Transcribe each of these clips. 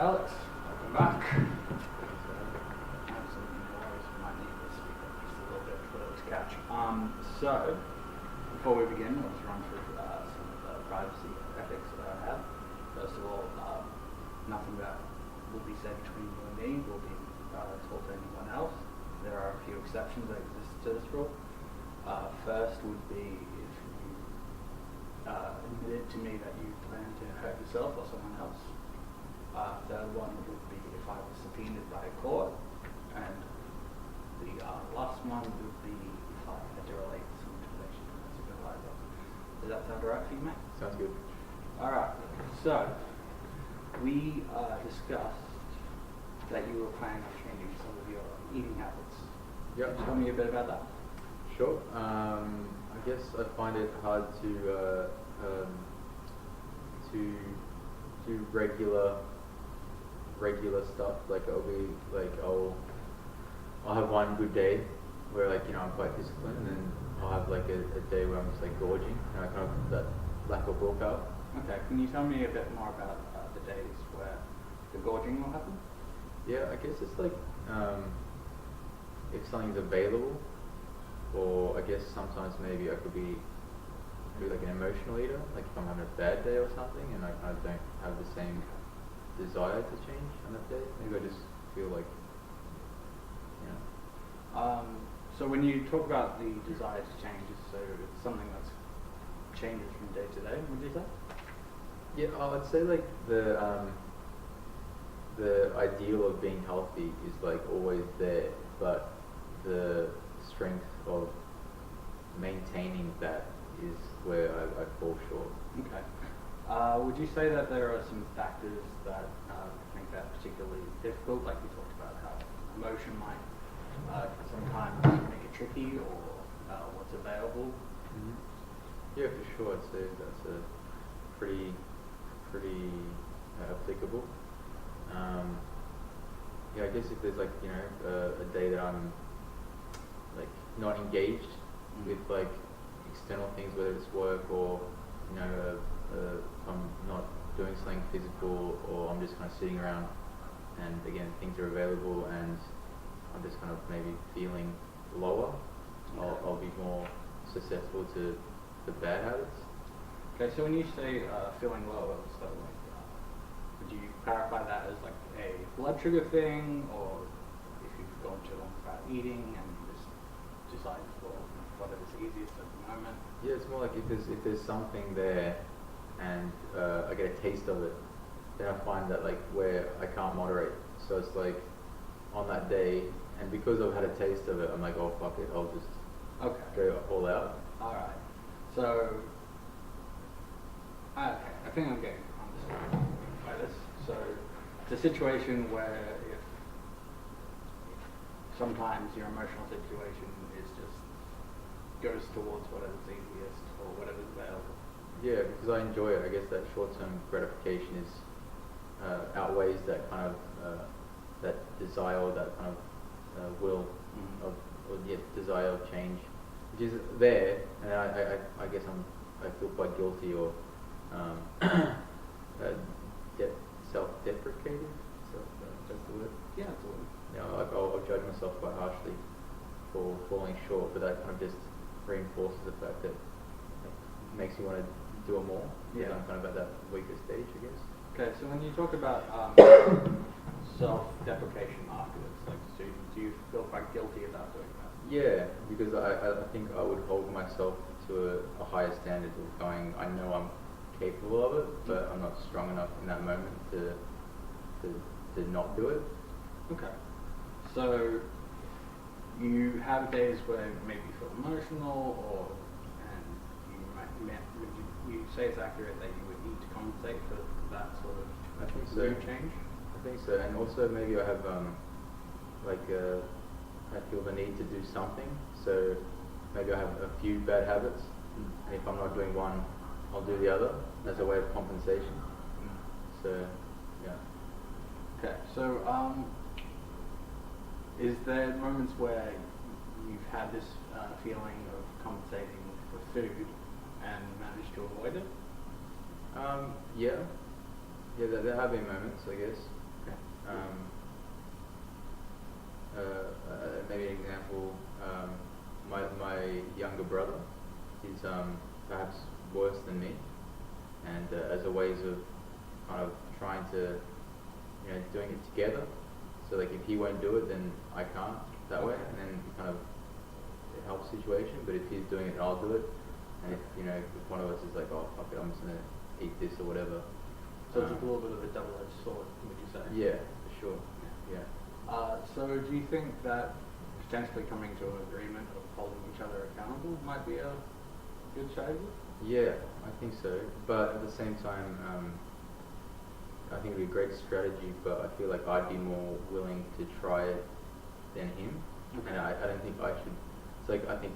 Alex, welcome back. Absolutely no worries. Might need to speak up just a little bit for those catch. So, before we begin, let's run through some of the privacy ethics that I have. First of all, nothing that will be said between you and me will be told to anyone else. There are a few exceptions that exist to this rule. First would be if you admitted to me that you plan to hurt yourself or someone else. Third one would be if I was subpoenaed by a court. And the last one would be if I had to relate some information to my supervisor. Does that sound alright for you, mate? Sounds good. Alright, so we discussed that you were planning on changing some of your eating habits. Yep. Tell me a bit about that. Sure. I guess I find it hard to do regular stuff. Like I'll have one good day where I'm quite disciplined, and then I'll have a day where I'm just gorging, and I kind of that lack of willpower. Okay, can you tell me a bit more about the days where the gorging will happen? Yeah, I guess it's if something's available, or I guess sometimes maybe I could be an emotional eater, like if I'm having a bad day or something and I kind of don't have the same desire to change on that day, maybe I just feel So when you talk about the desire to change, so it's something that changes from day to day, would you say? Yeah, I'd say the ideal of being healthy is always there, but the strength of maintaining that is where I fall short. Okay. Would you say that there are some factors that make that particularly difficult? Like we talked about how emotion might sometimes make it tricky, or what's available? Mm-hmm. Yeah, for sure. I'd say that's a pretty applicable. Yeah, I guess if there's a day that I'm not engaged with external things, whether it's work or I'm not doing something physical, or I'm just kind of sitting around and again things are available and I'm just kind of maybe feeling lower, I'll be more susceptible to the bad habits. Okay, so when you say feeling lower, so would you clarify that as a blood sugar thing, or if you've gone too long without eating and you just decide for whatever's easiest at the moment? Yeah, it's more like if there's something there and I get a taste of it, then I find that where I can't moderate. So it's on that day, and because I've had a taste of it, I'm oh fuck it, I'll just go all out. Alright, so I think I'm getting understood by this. So it's a situation where if sometimes your emotional situation is just goes towards whatever's easiest or whatever's available. Yeah, because I enjoy it. I guess that short-term gratification is outweighs that kind of that desire, or that kind of will of or yet desire of change, which is there, and I guess I feel quite guilty or self-deprecating. So that's the word. Yeah, that's the word. I'll judge myself quite harshly for falling short, but that kind of just reinforces the fact that it makes you want to do it more. Yeah. I'm kind of at that weaker stage, I guess. Okay, so when you talk about self-deprecation afterwards, do you feel quite guilty about doing that? Yeah, because I think I would hold myself to a higher standard of going, I know I'm capable of it, but I'm not strong enough in that moment to not do it. Okay. So you have days where maybe you feel emotional, and you say it's accurate that you would need to compensate for that sort of mood change? I think so, and also maybe I have I feel the need to do something, so maybe I have a few bad habits, and if I'm not doing one, I'll do the other as a way of compensation. So, yeah. Okay, so is there moments where you've had this feeling of compensating for food and managed to avoid it? Yeah, there have been moments, I guess. Maybe an example. My younger brother is perhaps worse than me, and as a ways of kind of trying to, doing it together. So like if he won't do it, then I can't that way, and then kind of it helps situation. But if he's doing it, I'll do it. And if one of us is like, oh fuck it, I'm just gonna eat this or whatever. So it's a little bit of a double-edged sword, would you say? Yeah, for sure. Yeah. So do you think that potentially coming to an agreement of holding each other accountable might be a good strategy? Yeah, I think so. But at the same time, I think it'd be a great strategy. But I feel like I'd be more willing to try it than him. Okay. And I don't think I should. It's like I think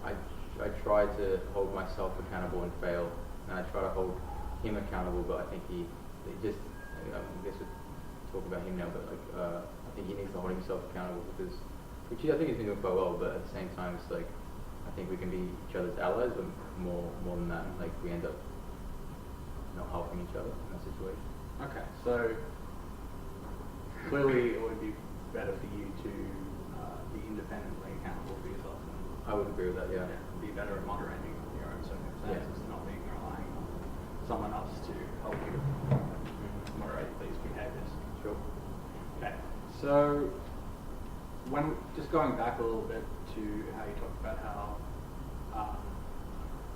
I try to hold myself accountable and fail, and I try to hold him accountable. But I think he just. I guess we'll talk about him now. But like I think he needs to hold himself accountable because, which I think he's been doing quite well. But at the same time, it's like I think we can be each other's allies, but more than that, like we end up not helping each other in that situation. Okay, so clearly it would be better for you to be independently accountable for yourself. I would agree with that. Yeah. Be better at moderating your own circumstances, not being relying on someone else to help you moderate these behaviours. Sure. Okay, so when just going back a little bit to how you talked about how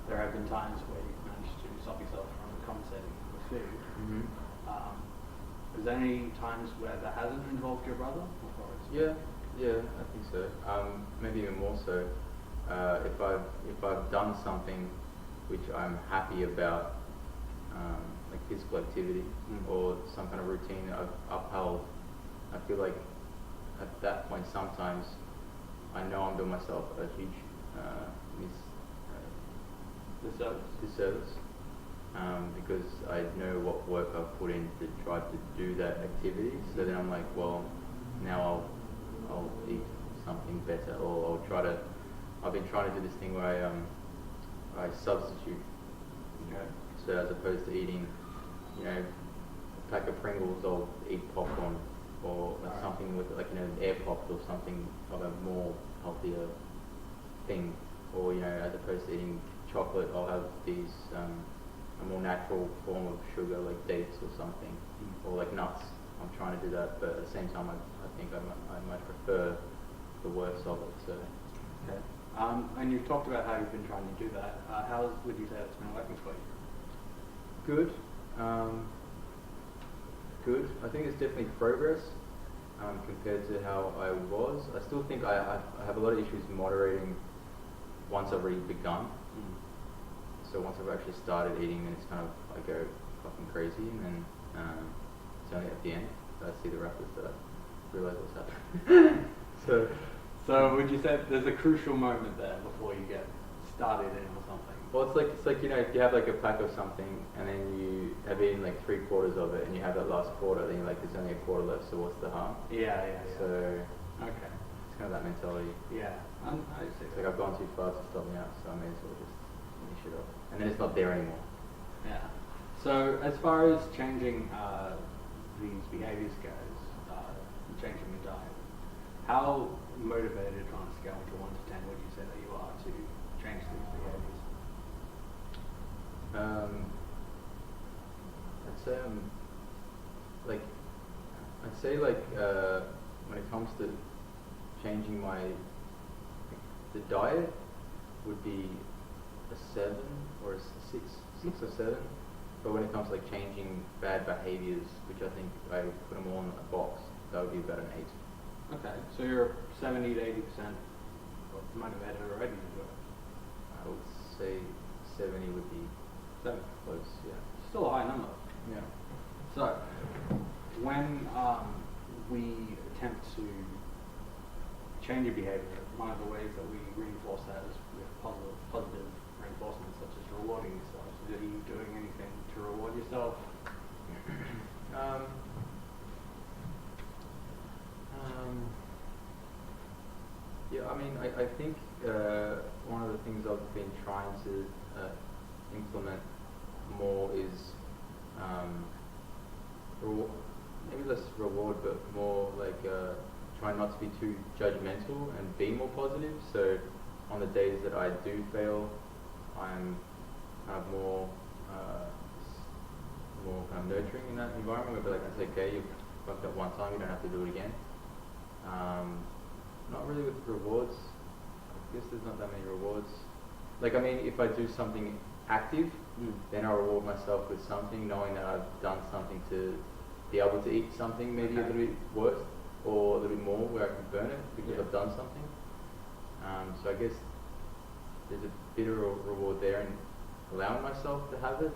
there have been times where you've managed to stop yourself from compensating with food. Mm-hmm. Is there any times where that hasn't involved your brother? Yeah, I think so. Maybe even more so. If I've done something which I'm happy about, like physical activity or some kind of routine that I've upheld, I feel like at that point sometimes I know I'm doing myself a huge disservice because I know what work I've put in to try to do that activity. So then I'm like, well, now I'll eat something better, or I'll try to. I've been trying to do this thing where I substitute. Okay. So as opposed to eating, a pack of Pringles, I'll eat popcorn or like something with like an air popped or something of a more healthier thing. Or as opposed to eating chocolate, I'll have these a more natural form of sugar like dates or something, or like nuts. I'm trying to do that, but at the same time, I think I might prefer the worst of it. So. Okay. And you've talked about how you've been trying to do that. How would you say that's been working for you? Good. Good. I think it's definitely progress compared to how I was. I still think I have a lot of issues moderating once I've already begun. So once I've actually started eating, then it's kind of I go fucking crazy, and then it's only at the end that I see the rappers that I realise what's happening. So would you say there's a crucial moment there before you get started in or something? Well, it's like if you have like a pack of something and then you have eaten like 3/4 of it and you have that last quarter, then you're like, there's only a quarter left, so what's the harm? Yeah. So okay, it's kind of that mentality. Yeah, I see. It's like I've gone too far to stop me out, so I may as well just finish it off, and then it's not there anymore. Yeah. So as far as changing these behaviours goes, changing your diet, how motivated on a scale of 1 to 10 would you say that you are to change these behaviours? I'd say when it comes to changing the diet would be a 7 or a 6 or 7. But when it comes to like changing bad behaviours, which I think I put them all in a box, that would be about an 8. Okay, so you're 70 to 80% motivated already to do it. I would say 70 would be 7. close, yeah. Still a high number. Yeah. So, when we attempt to change your behaviour, one of the ways that we reinforce that is with positive reinforcement, such as rewarding yourself. So are you doing anything to reward yourself? Yeah, I mean, I think one of the things I've been trying to implement more is maybe less reward, but more like trying not to be too judgmental and be more positive. So on the days that I do fail, I'm kind of more kind of nurturing in that environment where like it's okay, you've fucked up one time, you don't have to do it again. Not really with rewards. I guess there's not that many rewards. Like I mean, if I do something active, then I reward myself with something, knowing that I've done something to be able to eat something maybe a little bit worse or a little bit more where I can burn it because I've done something. So I guess there's a bit of a reward there in allowing myself to have it.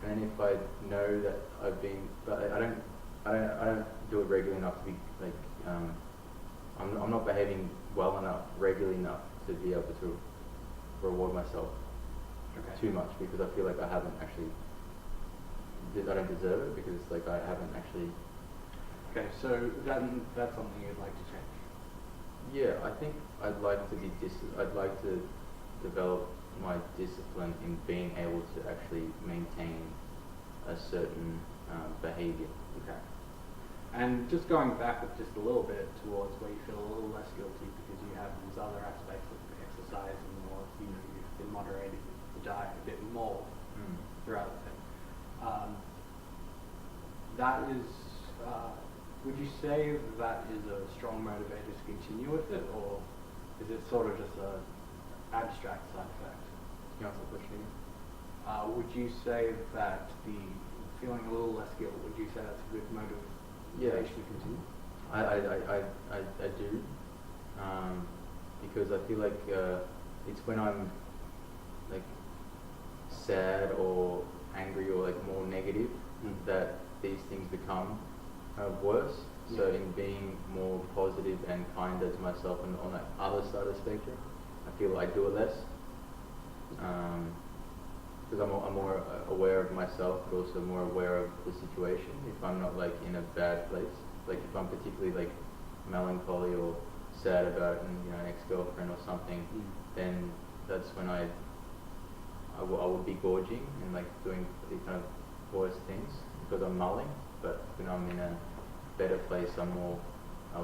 And then if I know that I've been, but I don't do it regularly enough to be like, I'm not behaving well enough, regularly enough to be able to reward myself too much because I feel like I haven't actually, I don't deserve it because it's like I haven't actually. Okay, so that's something you'd like to change? Yeah, I think I'd like to I'd like to develop my discipline in being able to actually maintain a certain behavior. Okay. And just going back just a little bit towards where you feel a little less guilty because you have these other aspects of exercising or you've been moderating the diet a bit more throughout the thing. That is, would you say that is a strong motivator to continue with it, or is it sort of just a abstract side effect? Can you answer the question again? Would you say that the feeling a little less guilt, would you say that's a good motivation to continue? I do, because I feel like it's when I'm like sad or angry or like more negative that these things become worse. So in being more positive and kinder to myself and on that other side of the spectrum, I feel I do it less. Because I'm more aware of myself, but also more aware of the situation. If I'm not like in a bad place, like if I'm particularly like melancholy or sad about an ex-girlfriend or something, then that's when I would be gorging and like doing the kind of worse things because I'm mulling. But when I'm in a better place, I'm more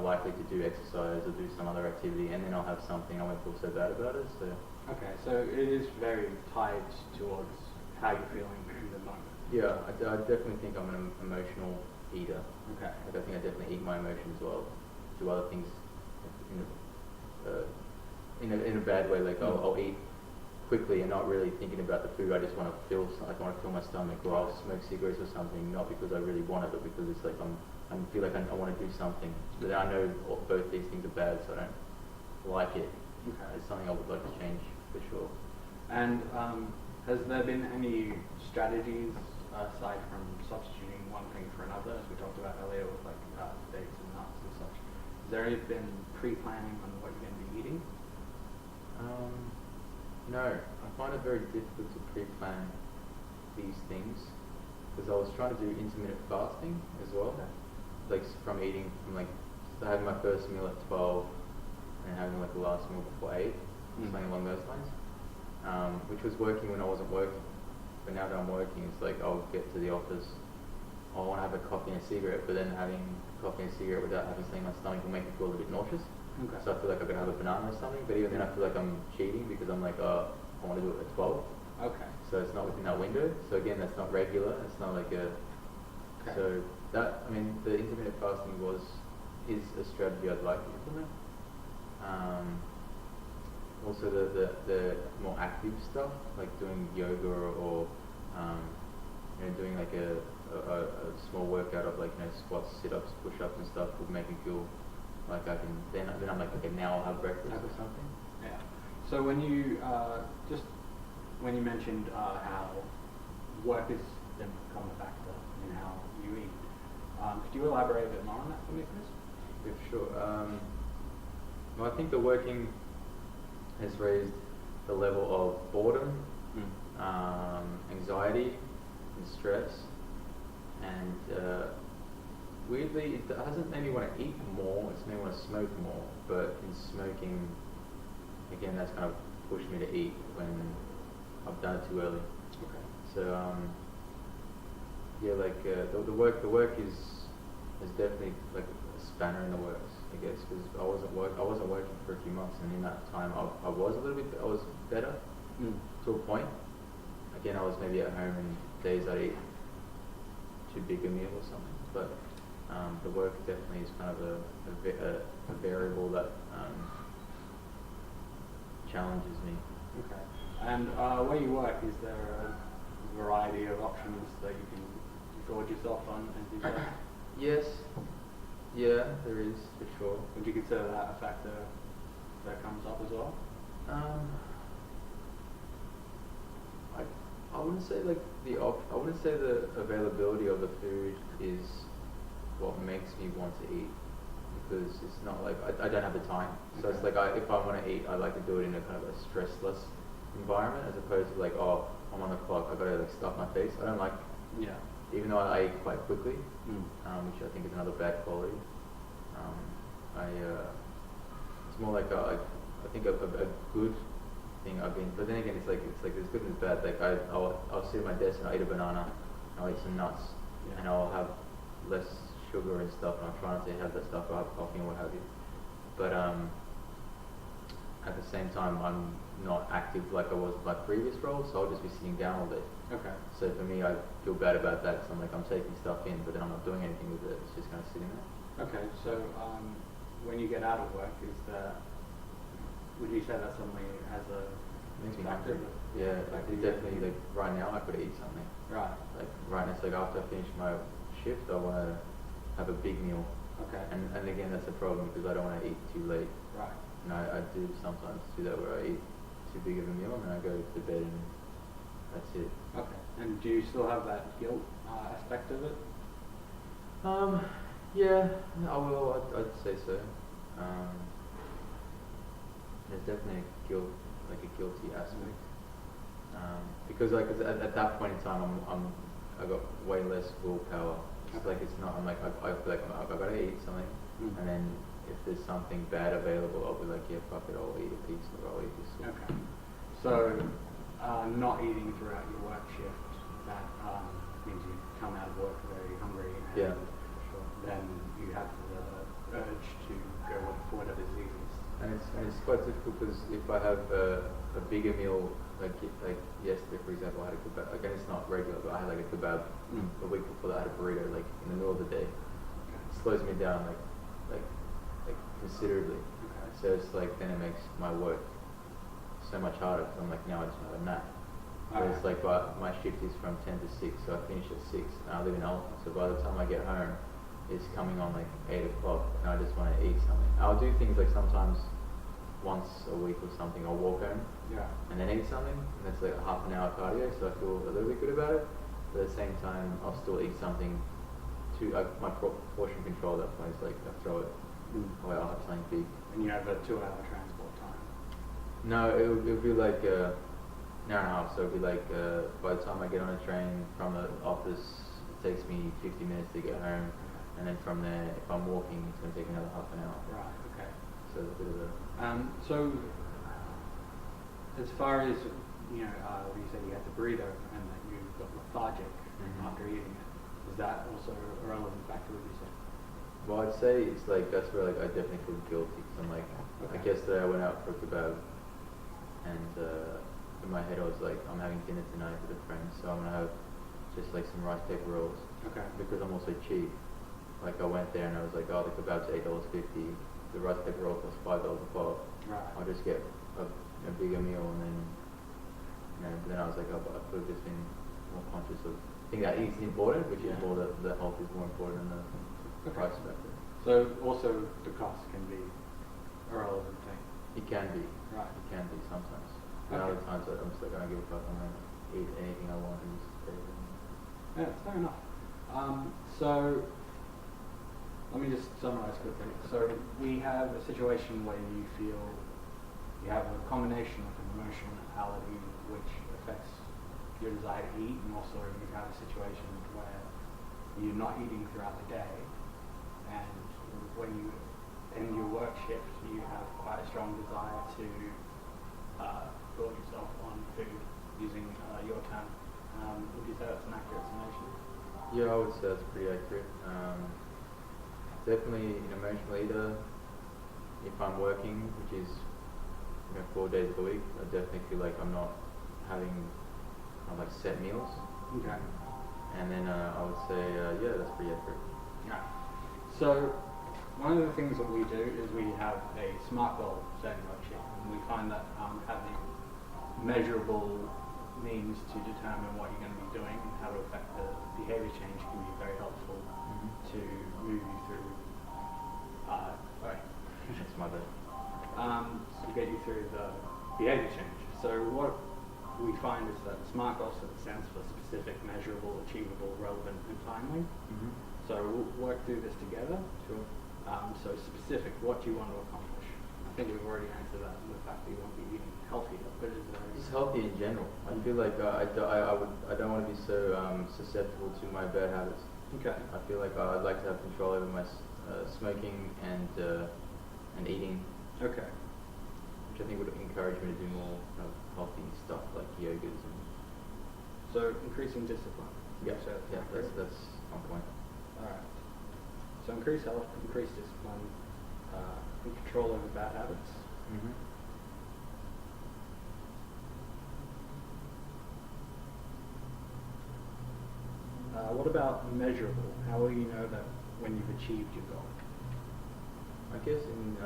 likely to do exercise or do some other activity, and then I'll have something I won't feel so bad about it. So. Okay, so it is very tied towards how you're feeling in the moment. Yeah, I definitely think I'm an emotional eater. Okay. Like I think I definitely eat my emotions well. Do other things in a bad way. Like I'll eat quickly and not really thinking about the food. I just want to I want to fill my stomach, or I'll smoke cigarettes or something, not because I really want it, but because it's like I feel like I want to do something. But I know both these things are bad, so I don't like it. Okay. It's something I would like to change for sure. And has there been any strategies aside from substituting one thing for another, as we talked about earlier with like steaks and nuts and such? Has there been pre-planning on what you're going to be eating? No, I find it very difficult to pre-plan these things because I was trying to do intermittent fasting as well, like from eating from like having my first meal at 12 and having like the last meal before 8, something along those lines, which was working when I wasn't working. But now that I'm working, it's like I'll get to the office, I want to have a coffee and a cigarette, but then having coffee and a cigarette without having something in my stomach will make me feel a bit nauseous. Okay. So I feel like I'm going to have a banana or something, but even then I feel like I'm cheating because I'm like, I want to do it at 12. Okay. So it's not within that window. So again, that's not regular. It's not like a... Okay. So that, I mean, the intermittent fasting is a strategy I'd like to implement. Also the more active stuff, like doing yoga or doing like a small workout of like squats, sit-ups, push-ups and stuff would make me feel like I can, then I'm like, okay, now I'll have breakfast or something. Yeah. So when you when you mentioned how work has then become a factor in how you eat, could you elaborate a bit more on that for me, Chris? Yeah, sure. Well, I think the working has raised the level of boredom, anxiety, and stress, and weirdly, it hasn't made me want to eat more, it's made me want to smoke more, but in smoking, again, that's kind of pushed me to eat when I've done it too early. Okay. So, yeah, like, the work is it's definitely like a spanner in the works, I guess, because I wasn't working for a few months, and in that time I was a little bit, I was better to a point. Again, I was maybe at home and days I'd eat too big a meal or something, but the work definitely is kind of a variable that challenges me. Okay. And where you work, is there a variety of options that you can gorge yourself on as you work? Yes, yeah, there is for sure. Would you consider that a factor that comes up as well? I wouldn't say like I wouldn't say the availability of the food is what makes me want to eat, because it's not like I don't have the time. So it's like if I want to eat, I like to do it in a kind of a stressless environment, as opposed to like, oh, I'm on the clock, I gotta like stuff my face. I don't like, even though I eat quite quickly, which I think is another bad quality. It's more like I think a good thing I've been, but then again, it's like there's good and there's bad. Like I'll sit at my desk and I'll eat a banana, and I'll eat some nuts, and I'll have less sugar and stuff, and I'll try not to have that stuff, or have coffee and what have you. But at the same time, I'm not active like I was with my previous role, so I'll just be sitting down all day. Okay. So for me, I feel bad about that, because I'm like, I'm taking stuff in, but then I'm not doing anything with it. It's just kind of sitting there. Okay, so when you get out of work, would you say that's something as a Makes me factor? hungry. Yeah, it definitely. Like right now, I could eat something. Right. Like right now, it's like after I finish my shift, I want to have a big meal. Okay. And again, that's a problem, because I don't want to eat too late. Right. And I do sometimes do that, where I eat too big of a meal and then I go to bed and that's it. Okay. And do you still have that guilt aspect of it? Yeah, I will. I'd say so. There's definitely a guilty aspect. Because like at that point in time, I got way less willpower. It's like it's not. I'm like I feel like I've got to eat something, and then if there's something bad available, I'll be like, yeah, fuck it, I'll eat a piece or I'll eat this. Okay. So not eating throughout your work shift, that means you come out of work very hungry, and then you have the urge to go for whatever's easiest. And it's quite difficult, because if I have a bigger meal, like yesterday, for example, I had a kebab. Again, it's not regular, but I had like a kebab. A week before that, I had a burrito, like in the middle of the day. It slows me down like considerably. Okay. So it's like, then it makes my work so much harder, because I'm like, now I just have a nap. It's like my shift is from 10 to 6, so I finish at 6, and I live in Alton, so by the time I get home, it's coming on like 8 o'clock, and I just want to eat something. I'll do things like sometimes once a week or something, I'll walk home and then eat something, and that's like a half an hour cardio, so I feel a little bit good about it, but at the same time, I'll still eat something to, my portion control at that point is like, I throw it away, I'll have something big. And you have a 2-hour transport time? No, it'll be like an hour and a half, so it'll be like, by the time I get on a train from the office, it takes me 50 minutes to get home, and then from there, if I'm walking, it's going to take another half an hour. Right, okay. So it's a bit of a... So, as far as, you said you had the burrito and that you got lethargic after eating it, is that also a relevant factor, would you say? Well, I'd say it's like, that's where like I definitely feel guilty, because I'm like, like yesterday I went out for a kebab, and in my head I was like, I'm having dinner tonight with a friend, so I'm going to have just like some rice paper rolls. Okay. Because I'm also cheap. Like I went there and I was like, oh, the kebab's $8.50, the rice paper roll costs $5 a pop. Right. I'll just get a bigger meal, and then, but then I was like, I could have just been more conscious of, I think that eating's important, which is more the health is more important than the price factor. So also the cost can be a relevant thing? It can be. Right. It can be sometimes. And other times I'm just like, I don't give a fuck, I'm going to eat anything I want and just take it. Yeah, fair enough. So let me just summarize quickly. So we have a situation where you feel you have a combination of emotionality which affects your desire to eat, and also you have a situation where you're not eating throughout the day, and when you end your work shift, you have quite a strong desire to build yourself on food using your term. Would you say that's an accurate summation? Yeah, I would say that's pretty accurate. definitely an emotional eater. If I'm working, which is 4 days a week, I definitely feel like I'm not having like set meals. Okay. And then I would say, yeah, that's pretty accurate. Yeah. So one of the things that we do is we have a SMART goal setting worksheet, and we find that having measurable means to determine what you're going to be doing and how to affect the behavior change can be very helpful to move you through. Sorry. That's my bad. To get you through the behavior change. So what we find is that SMART goal stands for specific, measurable, achievable, relevant, and timely. So we'll work through this together. Sure. So specific, what do you want to accomplish? I think we've already answered that in the fact that you want to be eating healthier, but is there Just healthy in general. I feel like I don't want to be so susceptible to my bad habits. Okay. I feel like I'd like to have control over my smoking and eating, Okay. which I think would encourage me to do more healthy stuff like yogas and So increasing discipline. yeah, So yeah, that's on point. Alright. So increase health, increase discipline, and control over bad habits. What about measurable? How will you know that when you've achieved your goal? I guess in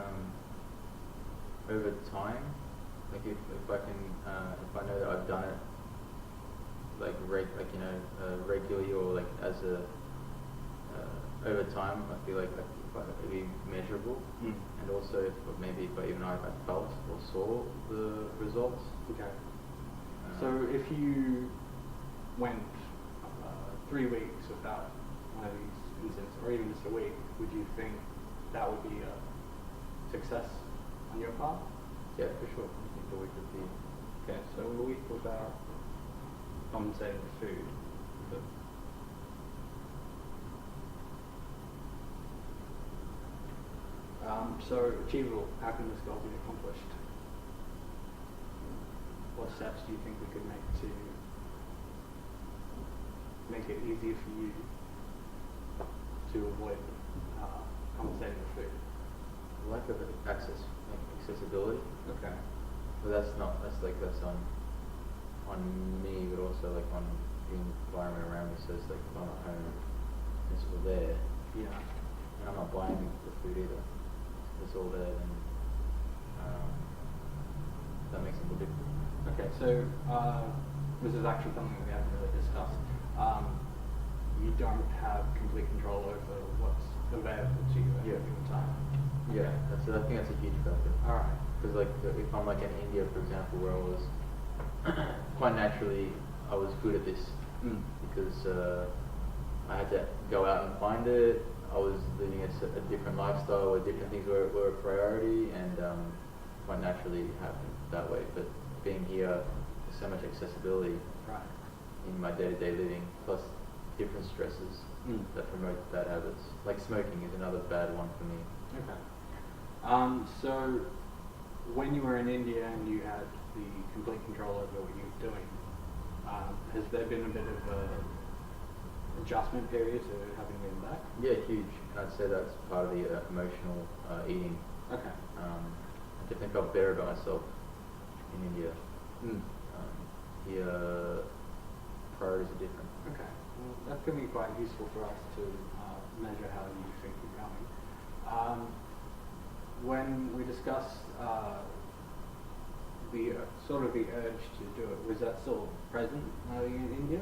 over time, like if I can if I know that I've done it regularly or like as a over time, I feel like it'd be measurable, and also if I felt or saw the results. Okay. So if you went 3 weeks without one of these incidents, or even just a week, would you think that would be a success on your part? Yeah, for sure. I think the week would be. Okay, so a week without compensating with food. So achievable, how can this goal be accomplished? What steps do you think we could make to make it easier for you to avoid compensating with food? Lack of access, like accessibility. Okay. But that's on me, but also like on the environment around me. So it's like if I'm at home, it's all there, Yeah. and I'm not buying the food either. It's all there, and that makes it more difficult. Okay, so this is actually something that we haven't really discussed. You don't have complete control over what's available to you at any given time. Yeah, I think that's a huge factor. All right. Because like if I'm like in India, for example, where I was quite naturally I was good at this because I had to go out and find it. I was living a different lifestyle where different things were a priority, and quite naturally happened that way. But being here, there's so much accessibility Right. in my day-to-day living, plus different stresses that promote bad habits. Like smoking is another bad one for me. Okay. So when you were in India and you had the complete control over what you were doing, has there been a bit of a adjustment period to having been back? Yeah, huge. And I'd say that's part of the emotional eating. Okay. I definitely felt better about myself in India. Here, priorities are different. Okay. Well, that's going to be quite useful for us to measure how you think you're going. When we discussed the sort of the urge to do it, was that still present in India?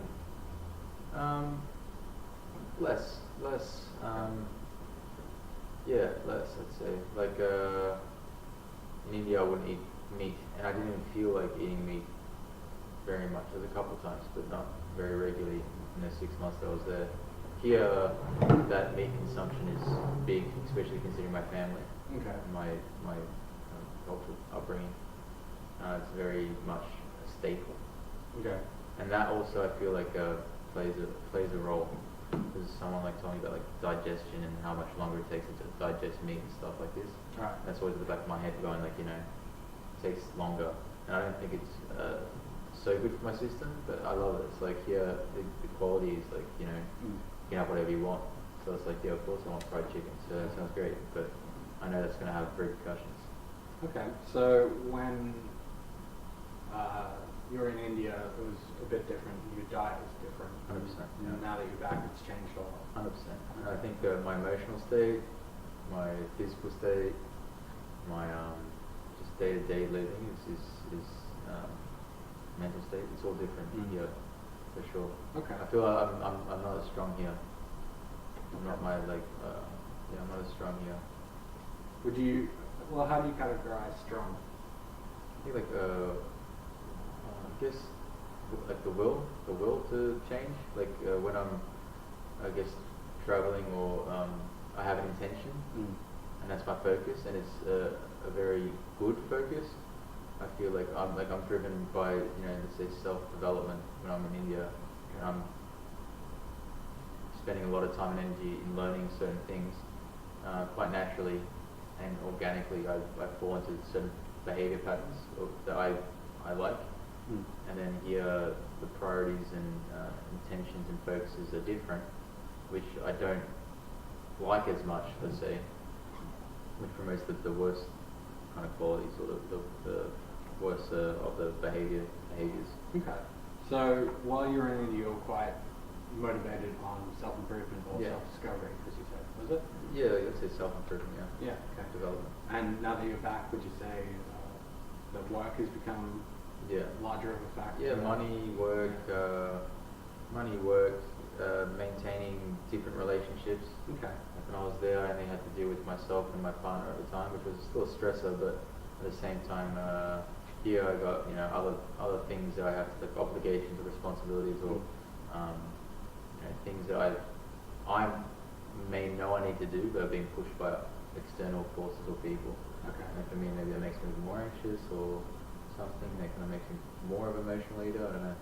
Less. Yeah, less. I'd say. Like in India, I wouldn't eat meat, and I didn't even feel like eating meat very much. There's a couple of times, but not very regularly in the 6 months that I was there. Here, that meat consumption is big, especially considering my family. Okay. My cultural upbringing. It's very much a staple. Okay. And that also I feel like plays a role. Because someone like told me about like digestion and how much longer it takes to digest meat and stuff like this. Right. That's always at the back of my head going like, it takes longer. And I don't think it's so good for my system, but I love it. It's like here the quality is like, you can have whatever you want. So it's like, yeah, of course I want fried chicken. So that sounds great, but I know that's going to have repercussions. Okay, so when you were in India, it was a bit different. Your diet was different. 100%. Yeah. And now that you're back, it's changed a lot. 100%. And I think my emotional state, my physical state, my just day-to-day living is mental state. It's all different here, for sure. Okay. I feel I'm not as strong here. I'm not my I'm not as strong here. Would you? Well, how do you categorize strong? I think I guess like the will to change. Like when I'm, I guess, traveling or I have an intention, and that's my focus, and it's a very good focus. I feel like I'm driven by let's say self-development when I'm in India, and I'm spending a lot of time and energy in learning certain things quite naturally and organically. I fall into certain behavior patterns that I like, and then here the priorities and intentions and focuses are different, which I don't like as much, let's say, which promotes the worst kind of qualities or the worst of the behaviors. Okay. So while you were in India, you were quite motivated on self-improvement or self-discovery, as you said, was it? Yeah, let's say self-improvement, Yeah, okay. development. And now that you're back, would you say that work has become larger of a factor? Yeah, money, work, maintaining different relationships. Okay. Like when I was there, I only had to deal with myself and my partner at the time, which was still a stressor, but at the same time, here I got other things that I have, like obligations or responsibilities or things that I may know I need to do, but are being pushed by external forces or people. Okay. And for me, maybe that makes me more anxious or something. That kind of makes me more of an emotional eater. I don't know.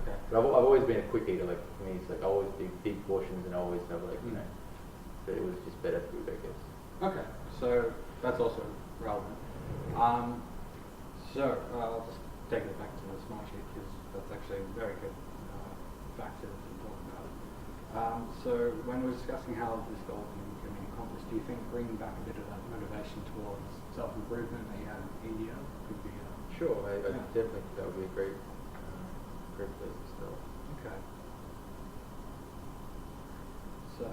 Okay. But I've always been a quick eater. Like for me, it's like I always do big portions and I always have but it was just better food, I guess. Okay. So that's also relevant. So I'll just take it back to the smart sheet because that's actually a very good factor to talk about. So when we're discussing how this goal can be accomplished, do you think bringing back a bit of that motivation towards self-improvement that you had in India could be? Sure, I definitely think that would be a great place to start. Okay. So.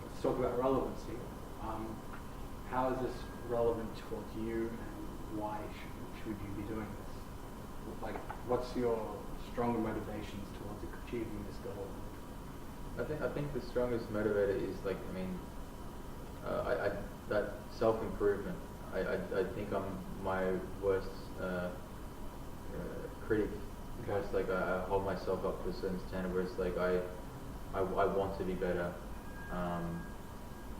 Let's talk about relevancy. How is this relevant towards you, and why should you be doing this? Like, what's your stronger motivations towards achieving this goal? I think the strongest motivator is that self-improvement. I think I'm my worst critic. Okay. It's like I hold myself up to a certain standard where it's like I want to be better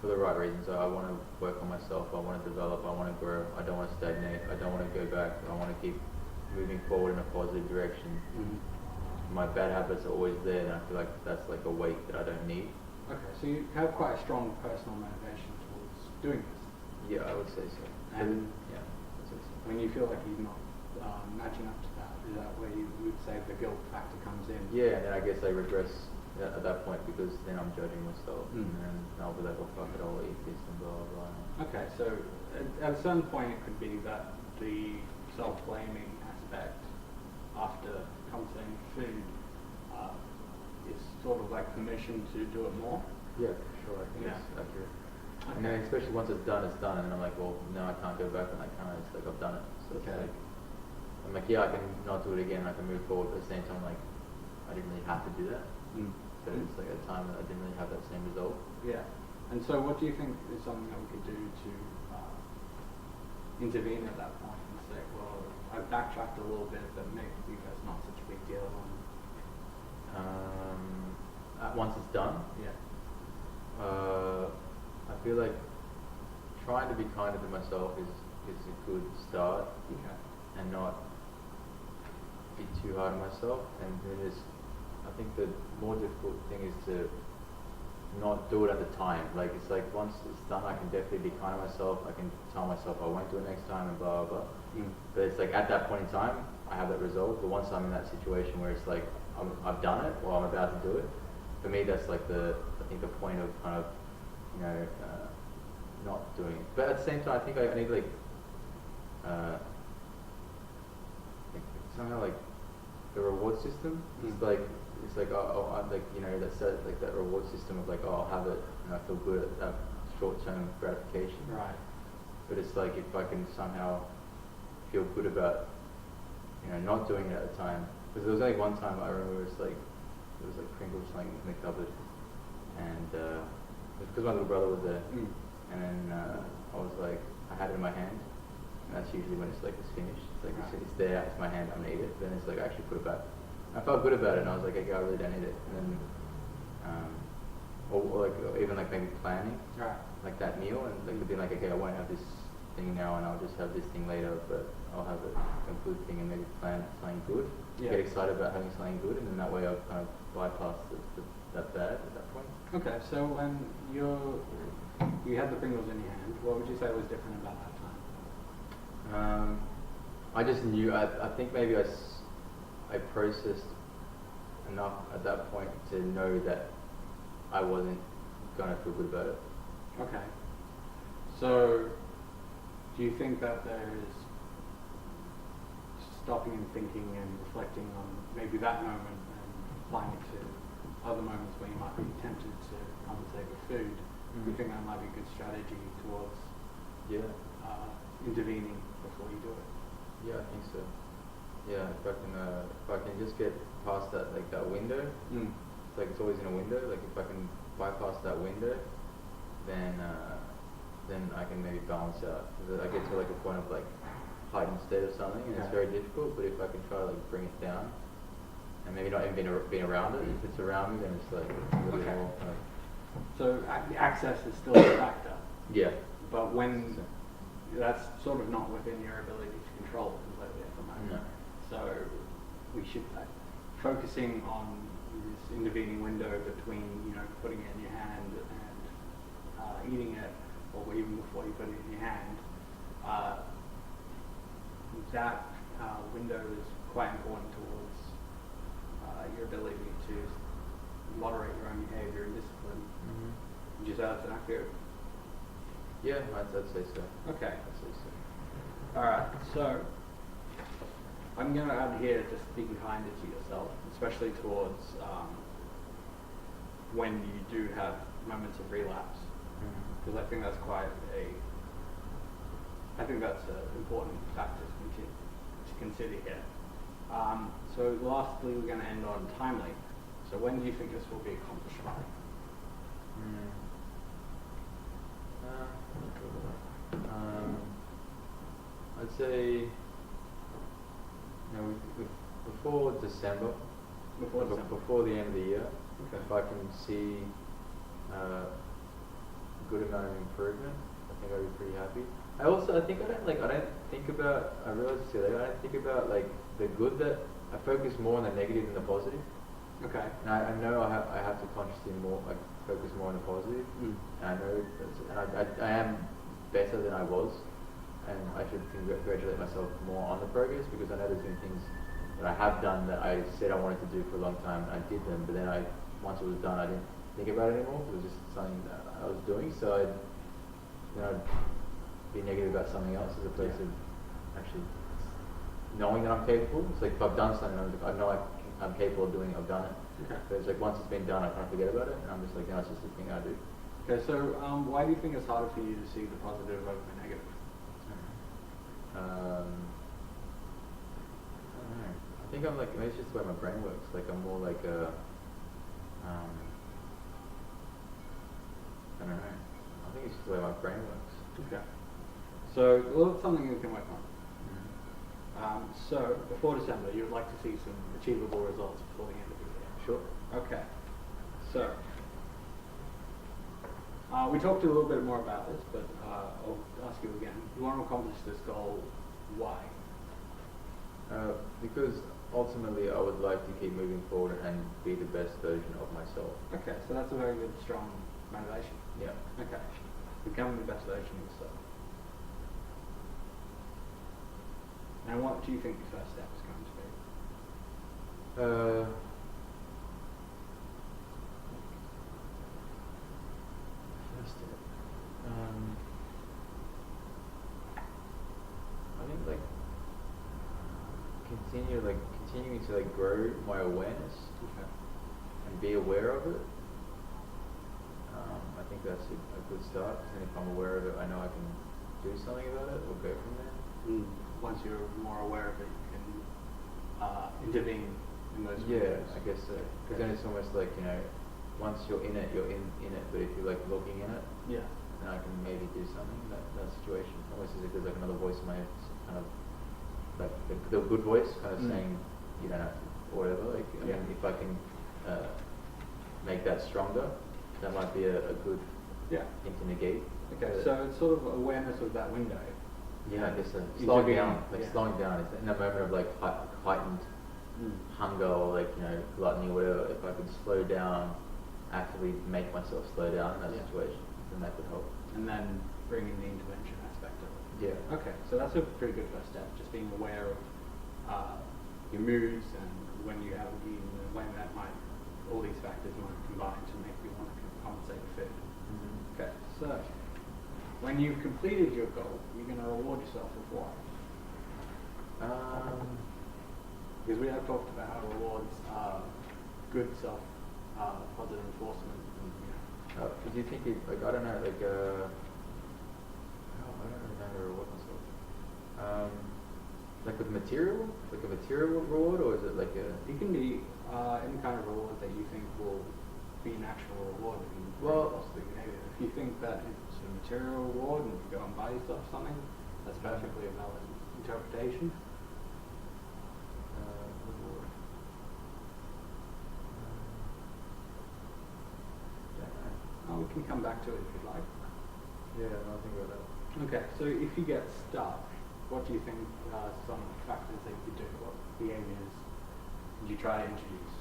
for the right reasons. I want to work on myself. I want to develop. I want to grow. I don't want to stagnate. I don't want to go back. I want to keep moving forward in a positive direction. My bad habits are always there, and I feel like that's like a weight that I don't need. Okay, so you have quite a strong personal motivation towards doing this. Yeah, I would say so. And yeah, I'd say so. when you feel like you're not matching up to that, is that where you would say the guilt factor comes in? Yeah, and then I guess I regress at that point because then I'm judging myself, and then I'll be like, well, fuck it, I'll eat this and blah blah blah. Okay, so at a certain point it could be that the self-blaming aspect after consuming food is sort of like permission to do it more. Yeah, for sure. I think it's accurate. And then especially once it's done, and then I'm like, well, no, I can't go back, and I can't. It's like I've done it. So it's like, I'm like, yeah, I can not do it again. I can move forward, but at the same time, like, I didn't really have to do that. So it's like a time that I didn't really have that same result. Yeah. And so, what do you think is something that we could do to intervene at that point and say, well, I've backtracked a little bit, but maybe that's not such a big deal. Once it's done, I feel like trying to be kinder to myself is a good start, and not be too hard on myself. And then I think the more difficult thing is to not do it at the time. Like it's like once it's done, I can definitely be kind to myself. I can tell myself I won't do it next time and blah blah blah. But it's like at that point in time, I have that resolve. But once I'm in that situation where it's like I've done it or I'm about to do it, for me that's like I think the point of kind of not doing it. But at the same time, I think I need uh, somehow like the reward system. It's like I like that reward system of like I'll have it and I feel good at that short-term gratification. Right. But it's like if I can somehow feel good about not doing it at the time, because there was only one time I remember there was like Pringles like in the cupboard, and it was because my little brother was there, and then I was like I had it in my hand. And that's usually when it's like it's finished. It's like it's there, it's my hand, I'm gonna eat it. Then it's like I actually put it back. I felt good about it, and I was like, okay, I really don't eat it. And then, or even like maybe planning, like that meal, and like being like, okay, I won't have this thing now, and I'll just have this thing later, but I'll have a good thing, and maybe plan something good. Yeah. Get excited about having something good, and then that way I'll kind of bypass that bad at that point. Okay, so when you had the Pringles in your hand, what would you say was different about that time? I just knew. I think maybe I processed enough at that point to know that I wasn't gonna feel good about it. Okay. So, do you think that there's stopping and thinking and reflecting on maybe that moment and applying it to other moments where you might be tempted to compensate with food? Do you think that might be a good strategy towards intervening before you do it? Yeah, I think so. Yeah, if I can just get past that window, it's like it's always in a window. Like if I can bypass that window, then I can maybe balance out. Because I get to like a point of like heightened state of something, and it's very difficult. But if I can try to like bring it down, and maybe not even being around it, if it's around me, then it's like a little bit more kind of. So the access is still a factor. Yeah. But when that's sort of not within your ability to control completely at the moment. No. So we should focusing on this intervening window between putting it in your hand and eating it, or even before you put it in your hand. That window is quite important towards your ability to moderate your own behavior and discipline. Would you say that's accurate? Yeah, I'd say so. Okay. I'd say so. Alright, so I'm going to add here just being kinder to yourself, especially towards when you do have moments of relapse, because I think that's an important factor to consider here. So lastly, we're going to end on timely. So when do you think this will be accomplished by? I'd say before December, before the end of the year. Okay. If I can see a good amount of improvement, I think I'd be pretty happy. I don't think about. I realized this today. I don't think about like the good. That I focus more on the negative than the positive. Okay. And I know I have to consciously focus more on the positive. And I know I am better than I was, and I should congratulate myself more on the progress, because I know there's been things that I have done that I said I wanted to do for a long time, and I did them, but then once it was done, I didn't think about it anymore. It was just something that I was doing, so I'd be negative about something else as opposed to actually knowing that I'm capable. It's like if I've done something, I know I'm capable of doing it, I've done it. Okay. But it's like once it's been done, I kind of forget about it, and I'm just like, no, it's just a thing I do. Okay, so why do you think it's harder for you to see the positive over the negative? I don't know. I think I'm like, maybe it's just the way my brain works. Like I'm more like I don't know. I think it's just the way my brain works. Okay. So, well, that's something you can work on. So, before December, you would like to see some achievable results before the end of the year? Sure. Okay. So, we talked a little bit more about this, but I'll ask you again. You want to accomplish this goal, why? Because ultimately, I would like to keep moving forward and be the best version of myself. Okay, so that's a very good, strong motivation. Yeah. Okay, becoming the best version of yourself. Now, what do you think the first step is going to be? First step. I think continuing to grow my awareness Okay. and be aware of it. I think that's a good start. And if I'm aware of it, I know I can do something about it or go from there. Once you're more aware of it, you can intervene in those Yeah, areas. I guess so. Because then it's almost like, once you're in it, you're in it. But if you're looking in it, Yeah. then I can maybe do something in that situation. Almost as if there's another voice in my head, kind of the good voice, kind of saying you don't have to, or whatever. I mean, if I can make that stronger, that might be a good thing to negate. Okay, so it's sort of awareness of that window. Yeah, I guess so. Intervene, Slowing down, yeah. slowing down. It's in a moment of heightened hunger or gluttony or whatever. If I could slow down, actively make myself slow down in that situation, then that could help. And then bring in the intervention aspect of it. Yeah. Okay, so that's a pretty good first step, just being aware of your moods and when you haven't eaten and when all these factors might combine to make you want to compensate with food. Okay, so when you've completed your goal, you're going to reward yourself with what? Because we have talked about how rewards are good positive reinforcement. Do you think I don't know, I don't remember what myself. With material, a material reward, or is it It can be any kind of reward that you think will be an actual reward that can possibly behavior. If you think that it's a material reward and you go and buy yourself something, that's perfectly a valid interpretation. Reward. We can come back to it if you'd like. Yeah, I'll think about that. Okay, so if you get stuck, what do you think are some factors that you could do? What behaviors would you try to introduce?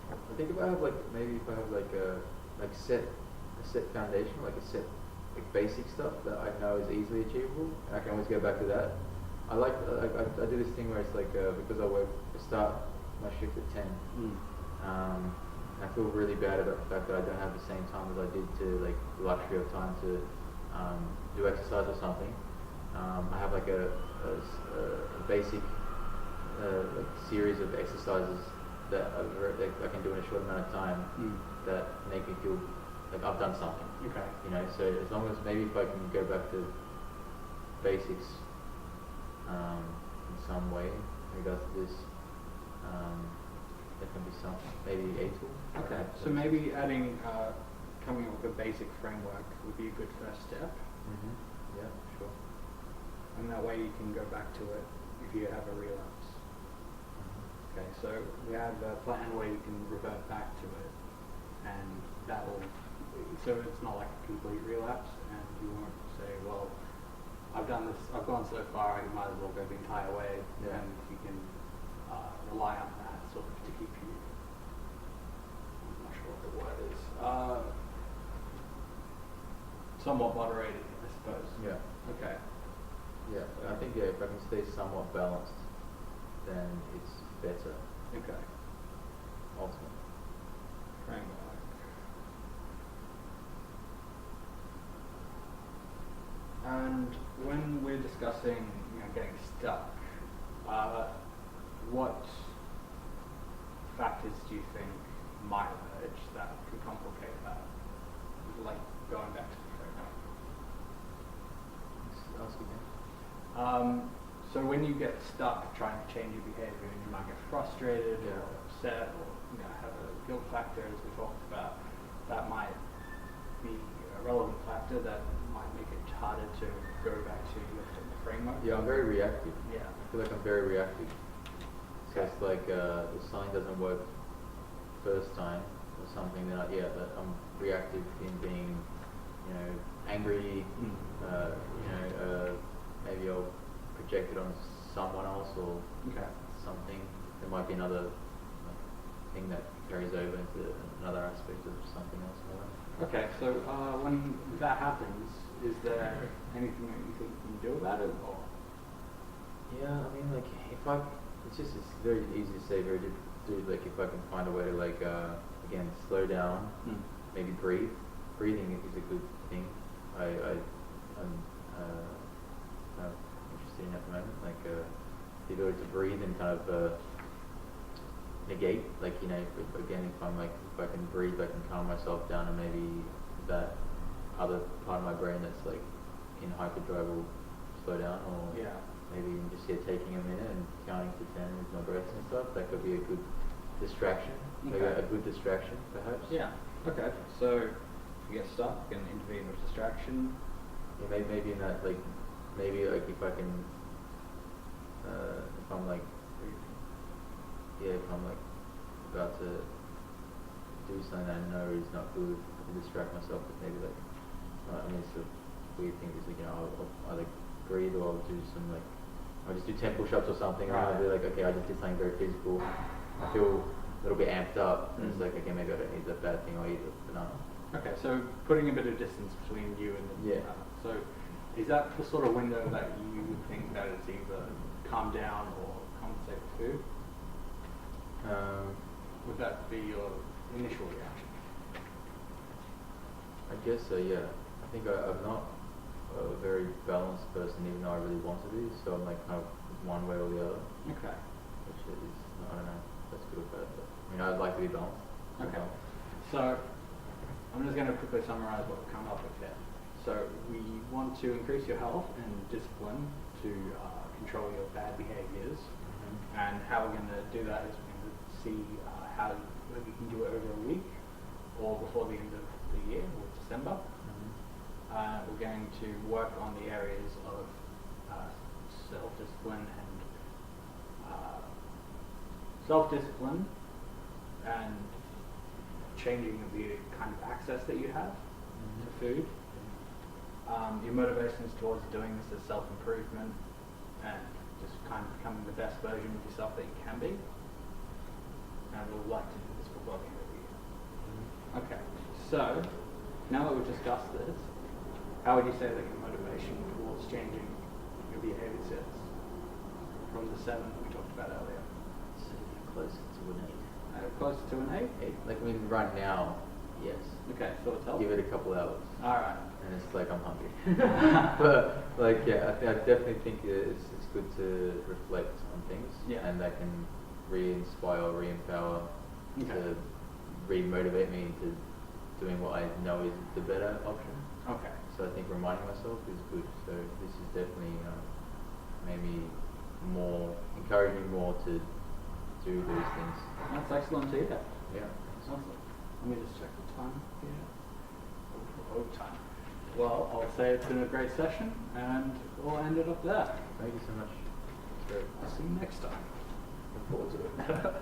I think if I have maybe if I have a set foundation, a set basic stuff that I know is easily achievable, and I can always go back to that. I do this thing where it's because I start my shift at 10. I feel really bad about the fact that I don't have the same time as I did to the luxury of time to do exercise or something. I have a basic series of exercises that I can do in a short amount of time that make me feel like I've done something. Okay. So as long as maybe if I can go back to basics in some way in regards to this, there can be something, maybe AT2. Okay, so maybe coming up with a basic framework would be a good first step. Yeah, sure. And that way you can go back to it if you have a relapse. Okay, so we have a plan where you can revert back to it, and that will, so it's not like a complete relapse, and you won't say, well, I've done this, I've gone so far, I might as well go the entire way, and you can rely on that sort of to keep you, I'm not sure what the word is, somewhat moderated, I suppose. Yeah. Okay. Yeah, I think if I can stay somewhat balanced, then it's better. Okay. Ultimately. Framework. And when we're discussing, getting stuck, what factors do you think might emerge that could complicate that? Like going back to the framework. Ask again. So when you get stuck trying to change your behavior, and you might get frustrated or upset, or have a guilt factor, as we talked about, that might be a relevant factor that might make it harder to go back to the framework. Yeah, I'm very reactive. Yeah. I feel like I'm very reactive. So it's if something doesn't work first time or something, then I'm reactive in being, angry. Maybe I'll project it on someone else or something. there might be another thing that carries over into another aspect of something else in my life. Okay, so when that happens, is there anything that you think you can do about it, or? Yeah, I mean, like, it's very easy to say, very difficult to do, like, if I can find a way to, like, again, slow down, maybe breathe. Breathing is a good thing. I'm kind of interested in at the moment, like, the ability to breathe and kind of negate, like, you know, if I can breathe, I can calm myself down, and maybe that other part of my brain that's, like, in hyperdrive will slow down, or maybe just taking a minute and counting to 10 with my breaths and stuff. That could be a good distraction, like a good distraction, perhaps. Yeah. Okay. So if you get stuck, you can intervene with distraction. Yeah, maybe in that, like, maybe like if I can, if I'm like, if I'm like about to do something that I know is not good, to distract myself with maybe like, I mean, it's a weird thing is, like, you know, I'll either breathe, or I'll do some, like, I'll just do 10 push-ups or something, and I'll be like, okay, I just did something very physical, I feel a little bit amped up, and it's like, okay, maybe I don't need that bad thing, I'll eat a banana. Okay, so putting a bit of distance between you and the so is that the sort of window that you would think that it's either calm down or compensate with food? Would that be your initial reaction? I guess so, yeah. I think I'm not a very balanced person, even though I really want to be, so I'm like kind of one way or the other. Okay. Which is, I don't know, that's good or bad, but I mean, I'd like to be balanced. Okay. So I'm just going to quickly summarize what we've come up with here. So we want to increase your health and discipline to control your bad behaviors. And how we're going to do that is we're going to see whether you can do it over a week or before the end of the year, or December. We're going to work on the areas of self-discipline and changing the kind of access that you have to food. Your motivations towards doing this is self-improvement and just kind of becoming the best version of yourself that you can be. And we'd like to do this before the end of the year. Okay, so now that we've discussed this, how would you say that your motivation towards changing your behaviors is from the 7 that we talked about earlier? So closer to an 8. Closer to an 8? Like, I mean, right now, yes. Okay, so it's helpful. Give it a couple hours. Alright. And it's like I'm hungry. But, like, yeah, I definitely think it's good to reflect on things. Yeah. And that can re-inspire, re-empower, to re-motivate me into doing what I know is the better option. Okay. So I think reminding myself is good. So this is definitely made me encourage me more to do those things. That's excellent to hear. Yeah. Awesome. Let me just check the time here. Overtime. Well, I'll say it's been a great session, and we'll end it up there. Thank you so much. It's great. I'll see you next time. Look forward to it.